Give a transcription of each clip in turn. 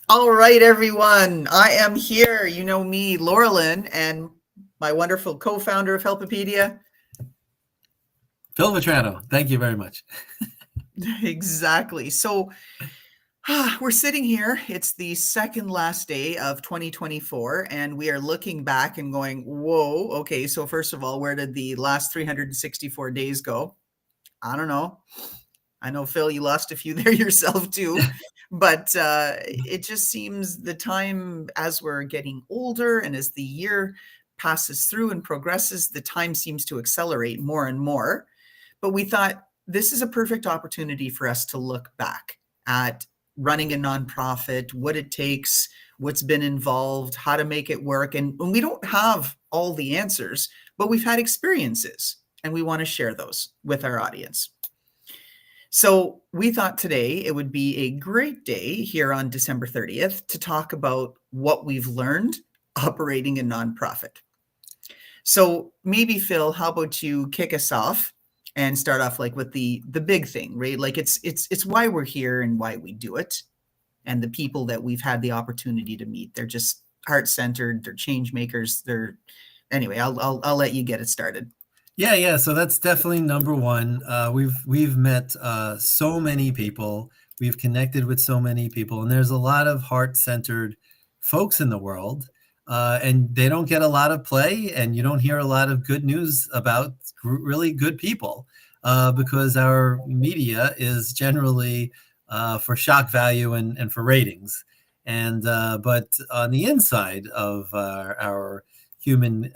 All right, everyone. I am here. You know me, Loralyn, and my wonderful co-founder of HELPipedia. Phil Vetrano, thank you very much. Exactly. So we're sitting here. It's the second last day of 2024, and we are looking back and going, whoa, okay. So, first of all, where did the last 364 days go? I don't know. I know, Phil, you lost a few there yourself too. But it just seems the time as we're getting older and as the year passes through and progresses, the time seems to accelerate more and more. But we thought this is a perfect opportunity for us to look back at running a nonprofit, what it takes, what's been involved, how to make it work. And we don't have all the answers, but we've had experiences and we want to share those with our audience. So we thought today it would be a great day here on December 30th to talk about what we've learned operating a nonprofit. So maybe Phil, how about you kick us off and start off like with the big thing, right? Like it's why we're here and why we do it, and the people that we've had the opportunity to meet. They're just heart centered. They're change makers. They're anyway. I'll let you get it started. Yeah. So that's definitely number one. We've met so many people. We've connected with so many people, and there's a lot of heart-centered folks in the world, and they don't get a lot of play, and you don't hear a lot of good news about really good people, because our media is generally for shock value and for ratings. And but on the inside of our human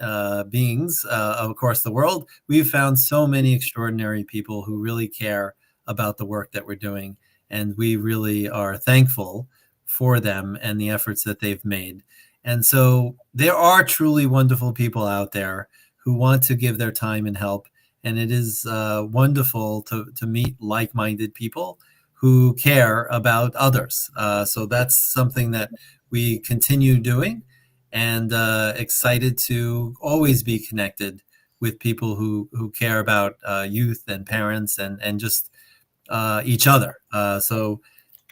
beings across the world, we've found so many extraordinary people who really care about the work that we're doing. And we really are thankful for them and the efforts that they've made. And so there are truly wonderful people out there who want to give their time and help. And it is wonderful to meet like-minded people who care about others. So that's something that we continue doing, and excited to always be connected with people who care about youth and parents and just each other. So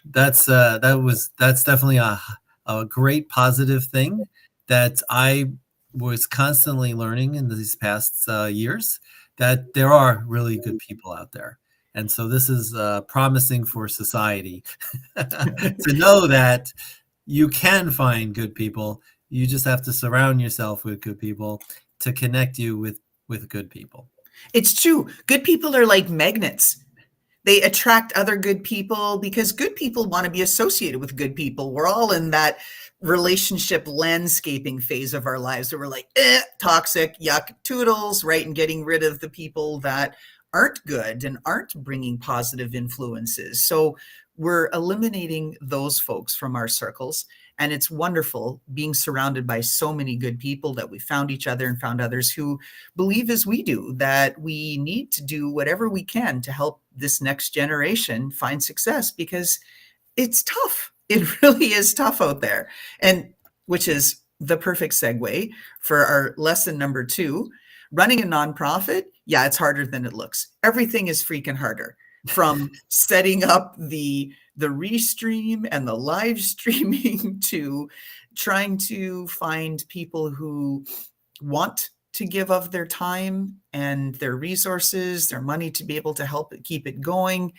that's definitely a great positive thing that I was constantly learning in these past years, that there are really good people out there. And so this is promising for society to know that you can find good people. You just have to surround yourself with good people to connect you with good people. It's true. Good people are like magnets. They attract other good people because good people want to be associated with good people. We're all in that relationship landscaping phase of our lives where we're like, toxic, yuck, toodles, right? And getting rid of the people that aren't good and aren't bringing positive influences. So we're eliminating those folks from our circles. And it's wonderful being surrounded by so many good people that we found each other and found others who believe as we do that we need to do whatever we can to help this next generation find success, because it's tough. It really is tough out there. And which is the perfect segue for our lesson number 2. Running a nonprofit, yeah, it's harder than it looks. Everything is freaking harder, from setting up the restream and the live streaming to trying to find people who want to give of their time and their resources, their money to be able to help it keep it going.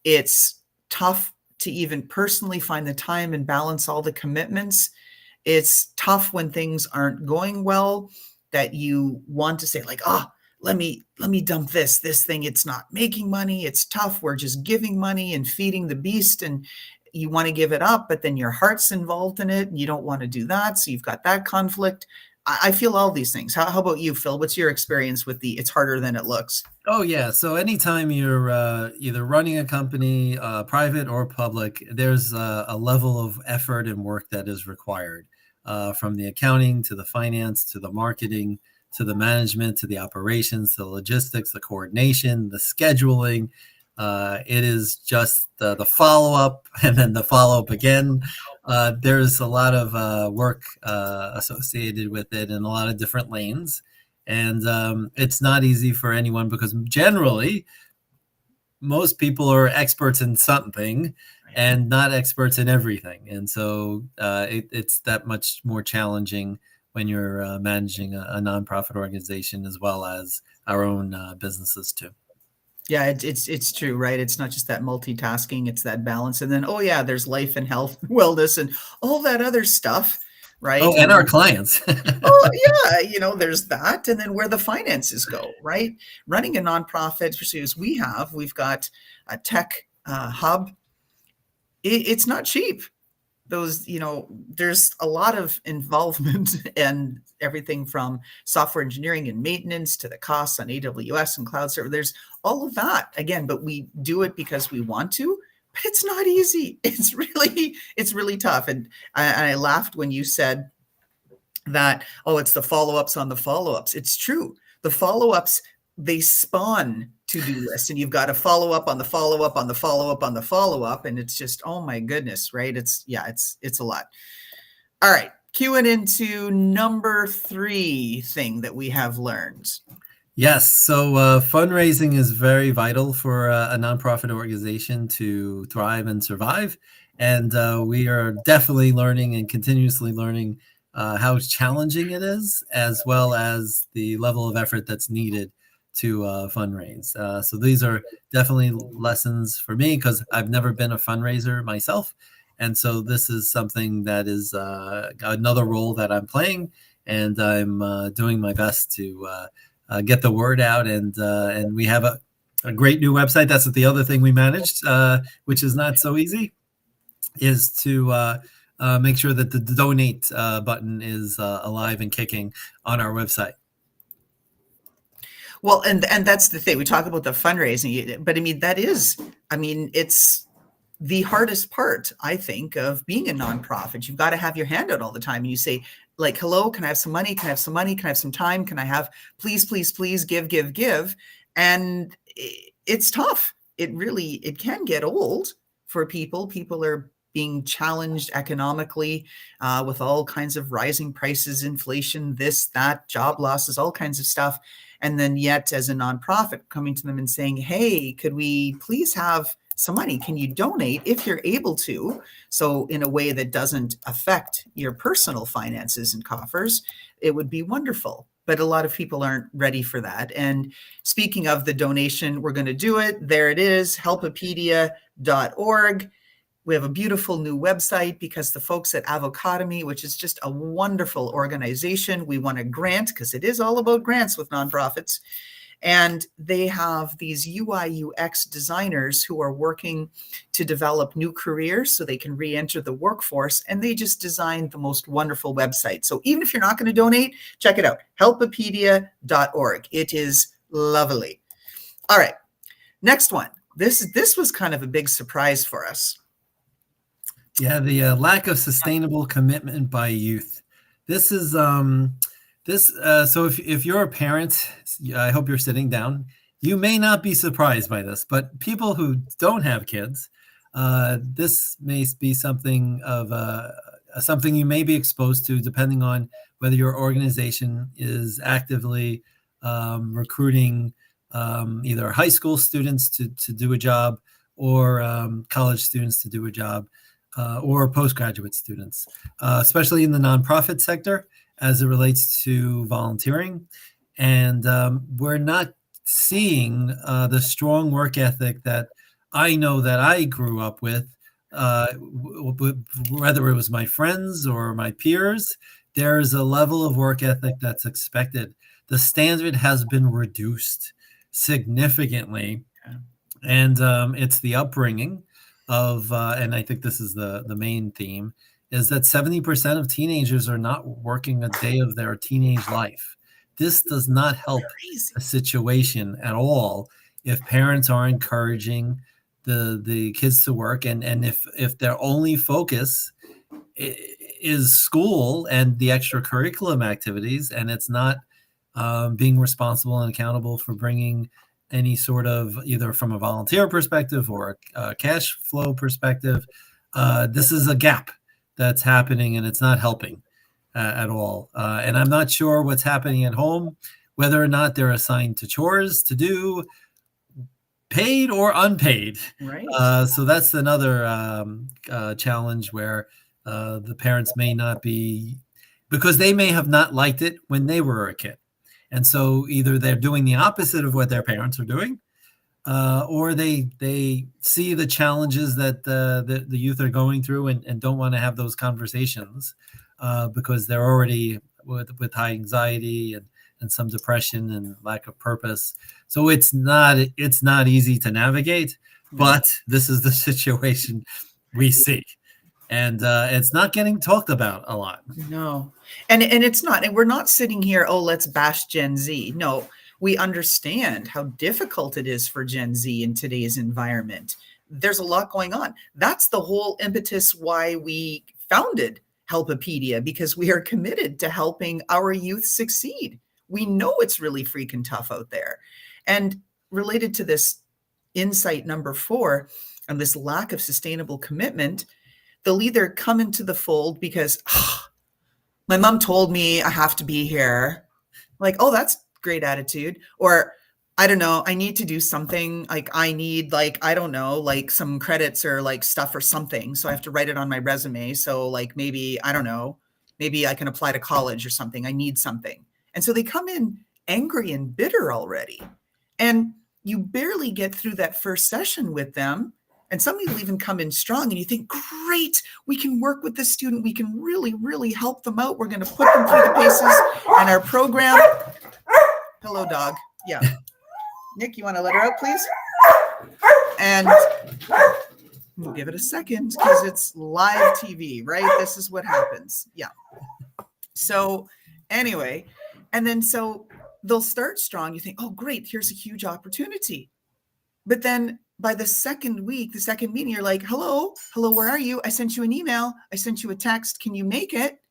It's tough to even personally find the time and balance all the commitments. It's tough when things aren't going well, that you want to say like, oh, let me dump this thing. It's not making money. It's tough. We're just giving money and feeding the beast, and you want to give it up, but then your heart's involved in it and you don't want to do that. So you've got that conflict. I feel all these things. How about you, Phil? What's your experience with the it's harder than it looks? Oh yeah. So anytime you're either running a company, private or public, there's a level of effort and work that is required, from the accounting to the finance to the marketing to the management to the operations to the logistics, the coordination, the scheduling. It is just the follow up and then the follow up again. There's a lot of work associated with it in a lot of different lanes. And it's not easy for anyone because generally most people are experts in something, and not experts in everything. And so it's that much more challenging when you're managing a nonprofit organization as well as our own businesses too. Yeah, it's true, right? It's not just that multitasking, it's that balance. And then, oh yeah, there's life and health, wellness, and all that other stuff, right? Oh, and our clients. Oh yeah, there's that. And then where the finances go, right? Running a nonprofit, especially as we've got a tech hub. It's not cheap. Those, there's a lot of involvement and everything from software engineering and maintenance to the costs on AWS and cloud server. There's all of that again, but we do it because we want to, but it's not easy. It's really tough. And I laughed when you said that, oh, it's the follow-ups on the follow-ups. It's true. The follow-ups, they spawn to-do lists, and you've got to follow up on the follow-up on the follow-up on the follow-up. And it's just, oh my goodness, right? It's a lot. All right. Cueing into number 3 thing that we have learned. Yes. So fundraising is very vital for a nonprofit organization to thrive and survive. And we are definitely learning and continuously learning how challenging it is, as well as the level of effort that's needed to fundraise. So these are definitely lessons for me because I've never been a fundraiser myself. And so this is something that is another role that I'm playing, and I'm doing my best to get the word out. And we have a great new website. That's the other thing we managed, which is not so easy, is to make sure that the donate button is alive and kicking on our website. Well, and that's the thing. We talk about the fundraising, but it's the hardest part, I think, of being a nonprofit. You've got to have your hand out all the time. And you say, like, hello, can I have some money? Can I have some money? Can I have some time? Can I have, please, please, please, give. And it's tough. It can get old for people. People are being challenged economically with all kinds of rising prices, inflation, this, that, job losses, all kinds of stuff. And then yet, as a nonprofit, coming to them and saying, hey, could we please have some money? Can you donate if you're able to? So in a way that doesn't affect your personal finances and coffers, it would be wonderful. But a lot of people aren't ready for that. And speaking of the donation, we're going to do it. There it is, HELPipedia.org. We have a beautiful new website because the folks at Avocadomy, which is just a wonderful organization, we won a grant because it is all about grants with nonprofits. And they have these UI UX designers who are working to develop new careers so they can re-enter the workforce. And they just designed the most wonderful website. So even if you're not going to donate, check it out, HELPipedia.org. It is lovely. All right, next one. This was kind of a big surprise for us. Yeah, the lack of sustainable commitment by youth. This is so if you're a parent, I hope you're sitting down. You may not be surprised by this, but people who don't have kids, this may be something of something you may be exposed to, depending on whether your organization is actively recruiting either high school students to do a job or college students to do a job. Or postgraduate students, especially in the nonprofit sector as it relates to volunteering. And we're not seeing the strong work ethic that I know that I grew up with, whether it was my friends or my peers. There's a level of work ethic that's expected. The standard has been reduced significantly. And it's the upbringing of, and I think this is the main theme, is that 70% of teenagers are not working a day of their teenage life. This does not help a situation at all if parents are encouraging the kids to work, and if their only focus is school and the extracurriculum activities, and it's not being responsible and accountable for bringing any sort of, either from a volunteer perspective or a cash flow perspective, this is a gap that's happening, and it's not helping at all. And I'm not sure what's happening at home, whether or not they're assigned to chores to do, paid or unpaid. Right. So that's another challenge where the parents may not be, because they may have not liked it when they were a kid. And so either they're doing the opposite of what their parents are doing, or they see the challenges that the youth are going through and don't want to have those conversations because they're already with high anxiety and some depression and lack of purpose. So it's not easy to navigate, but this is the situation we see. And it's not getting talked about a lot. No, and it's not, and we're not sitting here, oh, let's bash Gen Z. No, we understand how difficult it is for Gen Z in today's environment. There's a lot going on. That's the whole impetus why we founded HELPipedia, because we are committed to helping our youth succeed. We know it's really freaking tough out there. And related to this insight number 4, and this lack of sustainable commitment, they'll either come into the fold because my mom told me I have to be here. Like, oh, that's great attitude. Or I don't know, I need to do something. Like I need, like, I don't know, like some credits or like stuff or something. So I have to write it on my resume. So like maybe, I don't know, maybe I can apply to college or something. I need something. And so they come in angry and bitter already. And you barely get through that first session with them. And some will even come in strong and you think, great, we can work with this student. We can really, really help them out. We're going to put them through the paces and our program. Hello, dog. Yeah. Nick, you want to let her out, please? And we'll give it a second because it's live TV, right? This is what happens. Yeah. So anyway, and then so they'll start strong. You think, oh, great, here's a huge opportunity. But then by the second week, the second meeting, you're like, hello, where are you? I sent you an email. I sent you a text. Can you make it?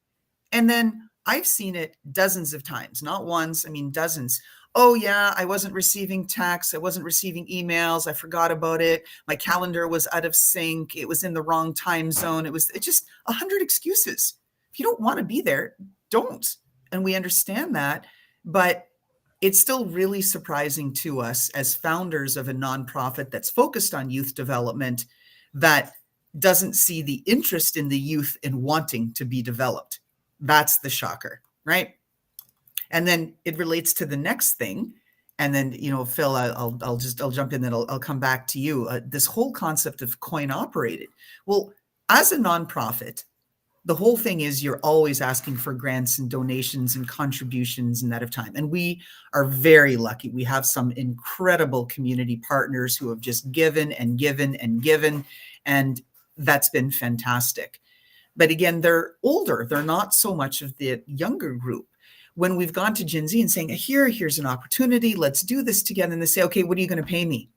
And then I've seen it dozens of times, not once, I mean, dozens. Oh yeah, I wasn't receiving texts. I wasn't receiving emails. I forgot about it. My calendar was out of sync. It was in the wrong time zone. It's just 100 excuses. If you don't want to be there, don't. And we understand that, but it's still really surprising to us as founders of a nonprofit that's focused on youth development that doesn't see the interest in the youth in wanting to be developed. That's the shocker, right? And then it relates to the next thing. And then, you know, Phil, I'll jump in, then I'll come back to you. This whole concept of coin operated. Well, as a nonprofit, the whole thing is you're always asking for grants and donations and contributions and that of time. And we are very lucky. We have some incredible community partners who have just given and given and given. And that's been fantastic. But again, they're older. They're not so much of the younger group. When we've gone to Gen Z and saying, here's an opportunity, let's do this together. And they say, okay, what are you going to pay me?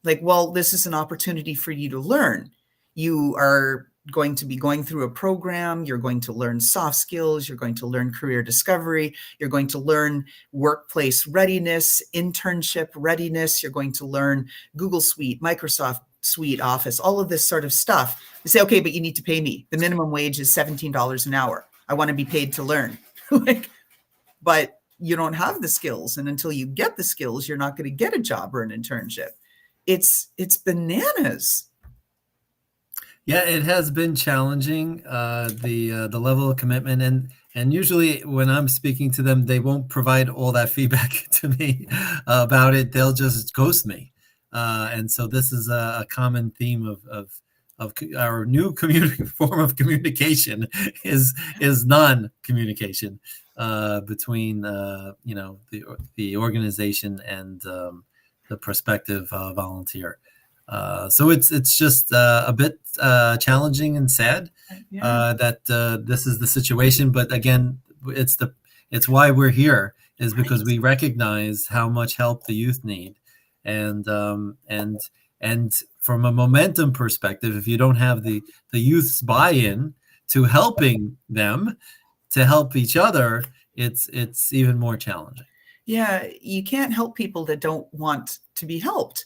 Like, well, this is an opportunity for you to learn. You are going to be going through a program. You're going to learn soft skills. You're going to learn career discovery. You're going to learn workplace readiness, internship readiness. You're going to learn Google Suite, Microsoft Suite, Office, all of this sort of stuff. They say, okay, but you need to pay me. The minimum wage is $17 an hour. I want to be paid to learn. But you don't have the skills. And until you get the skills, you're not going to get a job or an internship. It's bananas. Yeah, it has been challenging, the level of commitment, and usually when I'm speaking to them, they won't provide all that feedback to me about it. They'll just ghost me, and so this is a common theme of our new form of communication is non-communication between the organization and the prospective volunteer. So it's just a bit challenging and sad that this is the situation. But again, it's why we're here, is because we recognize how much help the youth need, and from a momentum perspective, if you don't have the youth's buy-in to helping them, to help each other, it's even more challenging. Yeah, you can't help people that don't want to be helped.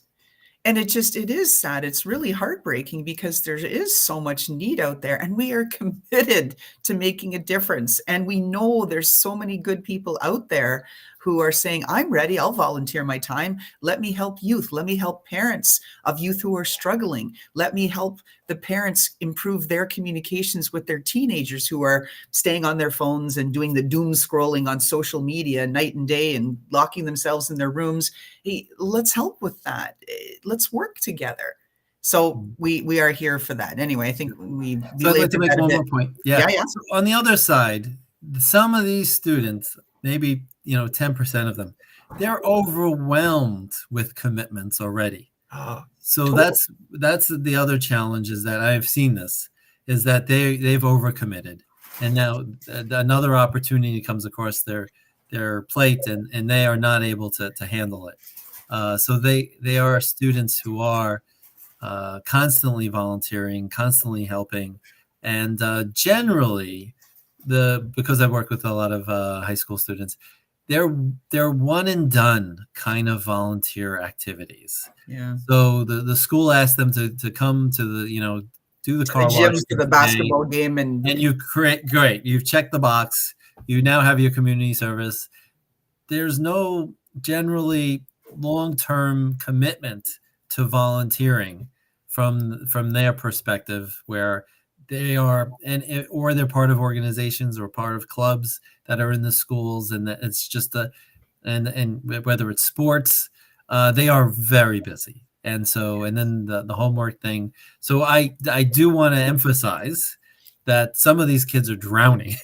And it is sad. It's really heartbreaking because there is so much need out there and we are committed to making a difference. And we know there's so many good people out there who are saying, I'm ready, I'll volunteer my time. Let me help youth. Let me help parents of youth who are struggling. Let me help the parents improve their communications with their teenagers who are staying on their phones and doing the doom scrolling on social media night and day and locking themselves in their rooms. Hey, let's help with that. Let's work together. So we are here for that. Anyway, I think we So I'd like to belabored make that a one bit. more point. Yeah, Yeah. yeah. So on the other side, some of these students, maybe 10% of them, they're overwhelmed with commitments already. Oh, So totally. that's the other challenge, is that I've seen this, is that they've overcommitted, and now another opportunity comes across their plate, and they are not able to handle it. So they are students who are constantly volunteering, constantly helping, and generally, because I've worked with a lot of high school students, they're one and done kind of volunteer activities. Yeah. So the school asked them to come to do the To the car gym wash for the today, basketball game and and you create great. You've checked the box. You now have your community service. There's no generally long-term commitment to volunteering from their perspective, where they are or they're part of organizations or part of clubs that are in the schools, and that it's just and whether it's sports, they are very busy. And so, and then the homework thing. So I do want to emphasize that some of these kids are drowning,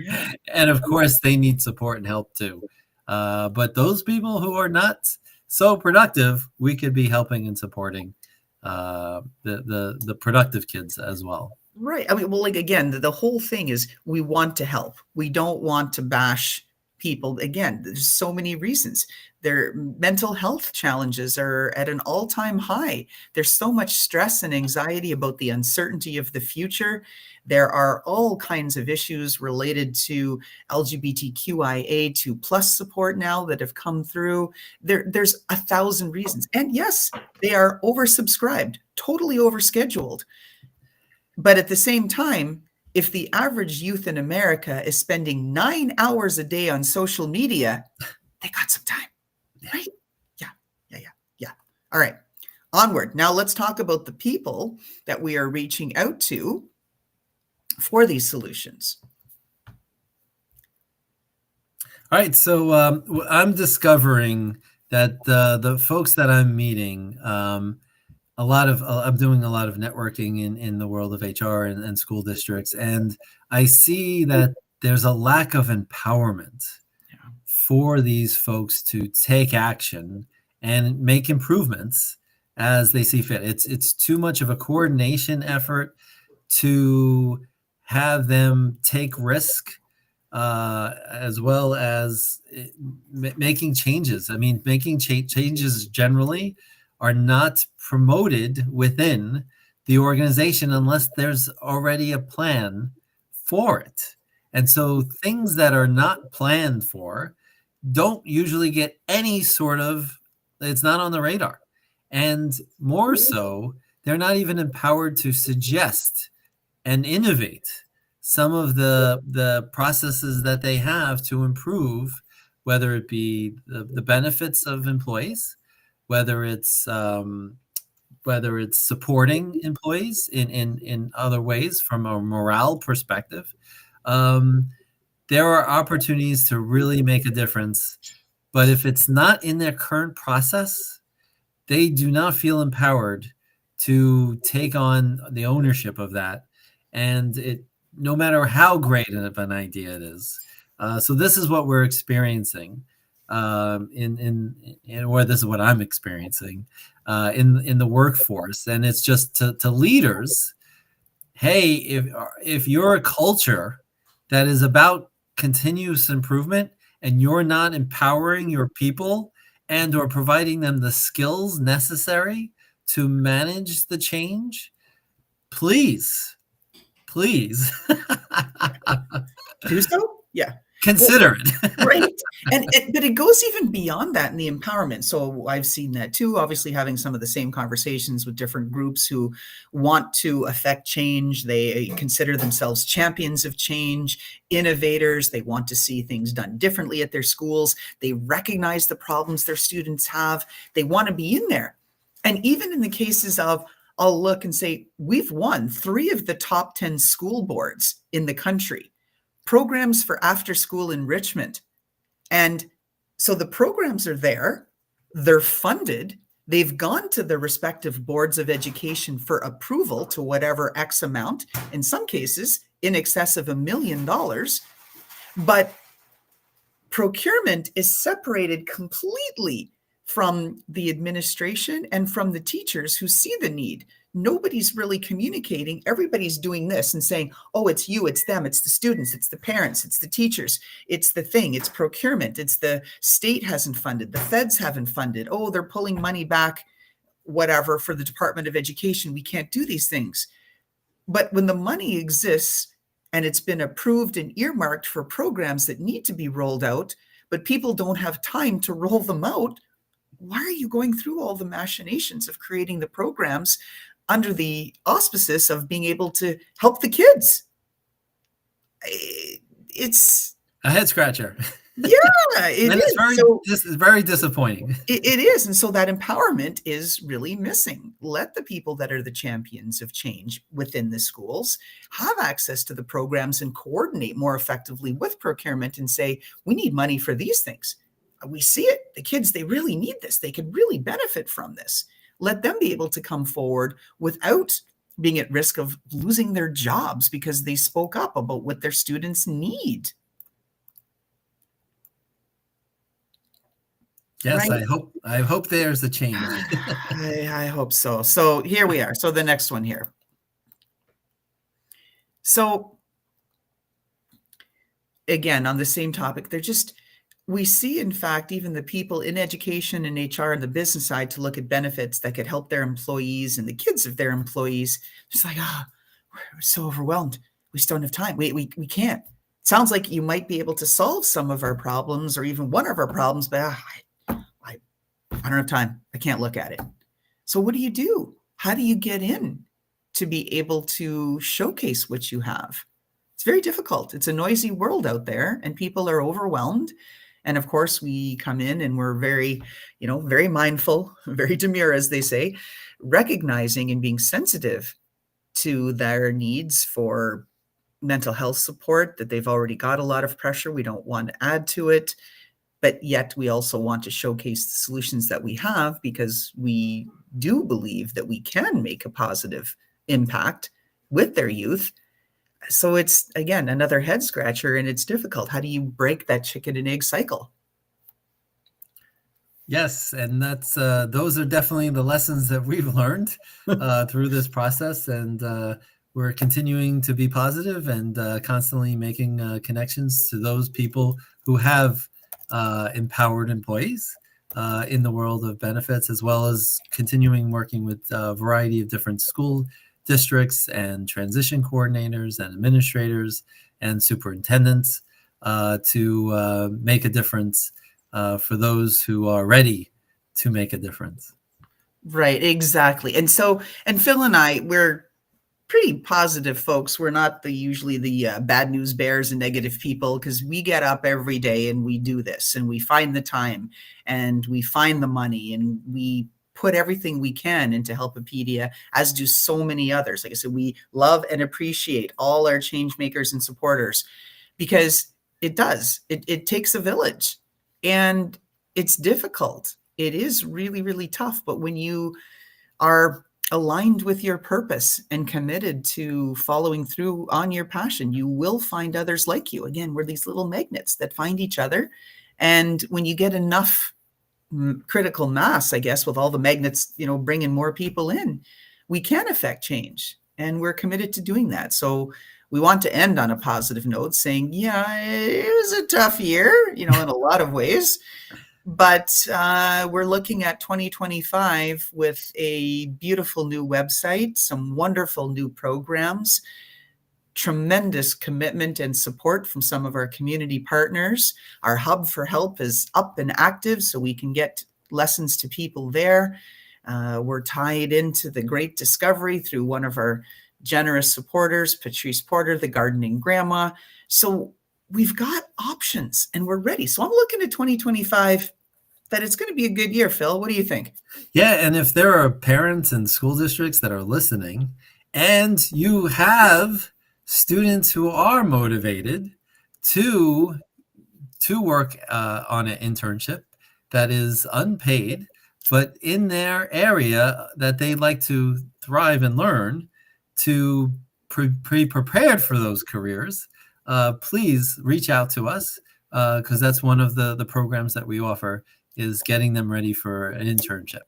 yeah. and of course they need support and help too. But those people who are not so productive, we could be helping and supporting the productive kids as well. Right. I mean, well, like again, the whole thing is we want to help. We don't want to bash people. Again, there's so many reasons. Their mental health challenges are at an all-time high. There's so much stress and anxiety about the uncertainty of the future. There are all kinds of issues related to LGBTQIA2 plus support now that have come through. There's 1,000 reasons. And yes, they are oversubscribed, totally overscheduled. But at the same time, if the average youth in America is spending 9 hours a day on social media, they got some time, right? Yeah, yeah, yeah, yeah. All right, onward. Now let's talk about the people that we are reaching out to for these solutions. All right, so I'm discovering that the folks that I'm meeting, I'm doing a lot of networking in the world of HR and school districts, and I see that there's a lack of empowerment for these folks to take action and make improvements as they see fit. It's too much of a coordination effort to have them take risk, as well as making changes. I mean, making changes generally are not promoted within the organization unless there's already a plan for it. And so things that are not planned for don't usually get any sort of, it's not on the radar. And more so, they're not even empowered to suggest and innovate some of the processes that they have to improve, whether it be the benefits of employees, whether it's supporting employees in other ways from a morale perspective. There are opportunities to really make a difference, but if it's not in their current process, they do not feel empowered to take on the ownership of that, and no matter how great of an idea it is. So this is what we're experiencing, or this is what I'm experiencing in the workforce, and it's just to leaders. Hey, if you're a culture that is about continuous improvement and you're not empowering your people and or providing them the skills necessary to manage the change, please Do so? Yeah. Consider it. Right. But it goes even beyond that in the empowerment. So I've seen that too, obviously having some of the same conversations with different groups who want to affect change. They consider themselves champions of change, innovators. They want to see things done differently at their schools. They recognize the problems their students have. They want to be in there. And even in the cases of, I'll look and say, we've won 3 of the top 10 school boards in the country, programs for after school enrichment. And so the programs are there, they're funded, they've gone to the respective boards of education for approval to whatever X amount, in some cases in excess of $1 million. But procurement is separated completely from the administration and from the teachers who see the need. Nobody's really communicating. Everybody's doing this and saying, oh, it's you, it's them, it's the students, it's the parents, it's the teachers, it's the thing, it's procurement, it's the state hasn't funded, the feds haven't funded, oh, they're pulling money back, whatever, for the Department of Education. We can't do these things. But when the money exists and it's been approved and earmarked for programs that need to be rolled out, but people don't have time to roll them out, why are you going through all the machinations of creating the programs under the auspices of being able to help the kids? It's a head scratcher. Yeah, it and is. It's very disappointing. It is. And so that empowerment is really missing. Let the people that are the champions of change within the schools have access to the programs and coordinate more effectively with procurement and say, we need money for these things. We see it. The kids, they really need this. They could really benefit from this. Let them be able to come forward without being at risk of losing their jobs because they spoke up about what their students need. Yes, right? I hope there's a change. I hope so. So here we are. So the next one here. So again, on the same topic, we see, in fact, even the people in education and HR and the business side to look at benefits that could help their employees and the kids of their employees. It's like, we're so overwhelmed. We just don't have time. We can't. It sounds like you might be able to solve some of our problems or even one of our problems, but I don't have time. I can't look at it. So what do you do? How do you get in to be able to showcase what you have? It's very difficult. It's a noisy world out there and people are overwhelmed. And of course, we come in and we're very, very mindful, very demure, as they say, recognizing and being sensitive to their needs for mental health support, that they've already got a lot of pressure. We don't want to add to it. But yet we also want to showcase the solutions that we have because we do believe that we can make a positive impact with their youth. So it's, again, another head scratcher and it's difficult. How do you break that chicken and egg cycle? Yes, and that's those are definitely the lessons that we've learned through this process, and we're continuing to be positive and constantly making connections to those people who have empowered employees in the world of benefits, as well as continuing working with a variety of different school districts and transition coordinators and administrators and superintendents to make a difference for those who are ready to make a difference. Right, exactly. And Phil and I, we're pretty positive folks. We're not usually the bad news bears and negative people, because we get up every day and we do this and we find the time and we find the money and we put everything we can into HELPipedia, as do so many others. Like I said, we love and appreciate all our change makers and supporters, because it does. It takes a village and it's difficult. It is really, really tough. But when you are aligned with your purpose and committed to following through on your passion, you will find others like you. Again, we're these little magnets that find each other. And when you get enough critical mass, I guess, with all the magnets, bringing more people in, we can affect change, and we're committed to doing that. So we want to end on a positive note, saying, yeah, it was a tough year, in a lot of ways, but we're looking at 2025 with a beautiful new website, some wonderful new programs, tremendous commitment and support from some of our community partners. Our Hub for Help is up and active, so we can get lessons to people there. We're tied into the Great Discovery through one of our generous supporters, Patrice Porter, the Gardening Grandma. So we've got options and we're ready. So I'm looking at 2025 that it's going to be a good year, Phil. What do you think? Yeah, and if there are parents and school districts that are listening and you have students who are motivated to work on an internship that is unpaid, but in their area that they'd like to thrive and learn, to be prepared for those careers, please reach out to us, because that's one of the programs that we offer, is getting them ready for an internship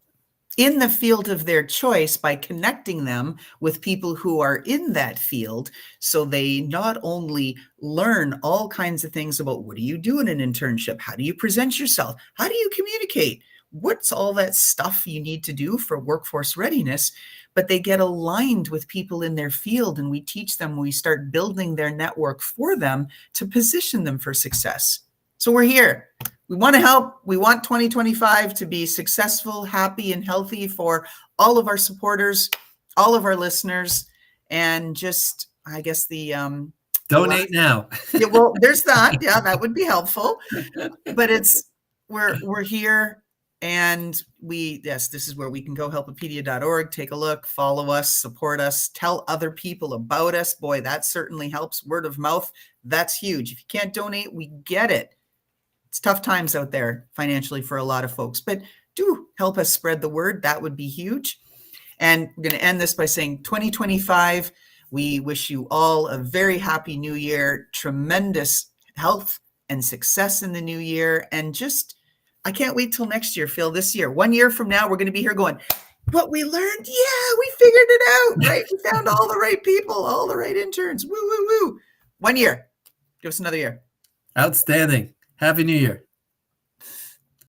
in the field of their choice, by connecting them with people who are in that field, so they not only learn all kinds of things about what do you do in an internship, how do you present yourself, how do you communicate, what's all that stuff you need to do for workforce readiness, but they get aligned with people in their field, and we teach them, we start building their network for them to position them for success. So we're here. We want to help. We want 2025 to be successful, happy, and healthy for all of our supporters, all of our listeners, and just, I guess, donate now. Yeah, well, there's that. Yeah, that would be helpful. But we're here, and this is where we can go, HELPipedia.org. Take a look, follow us, support us, tell other people about us. Boy, that certainly helps. Word of mouth, that's huge. If you can't donate, we get it. It's tough times out there financially for a lot of folks, but do help us spread the word. That would be huge. And we're going to end this by saying 2025, we wish you all a very happy new year, tremendous health and success in the new year. And just, I can't wait till next year, Phil, this year. 1 year from now, we're going to be here going, what we learned, yeah, we figured it out, right? We found all the right people, all the right interns. Woo, woo, woo. 1 year. Give us another year. Outstanding. Happy New Year.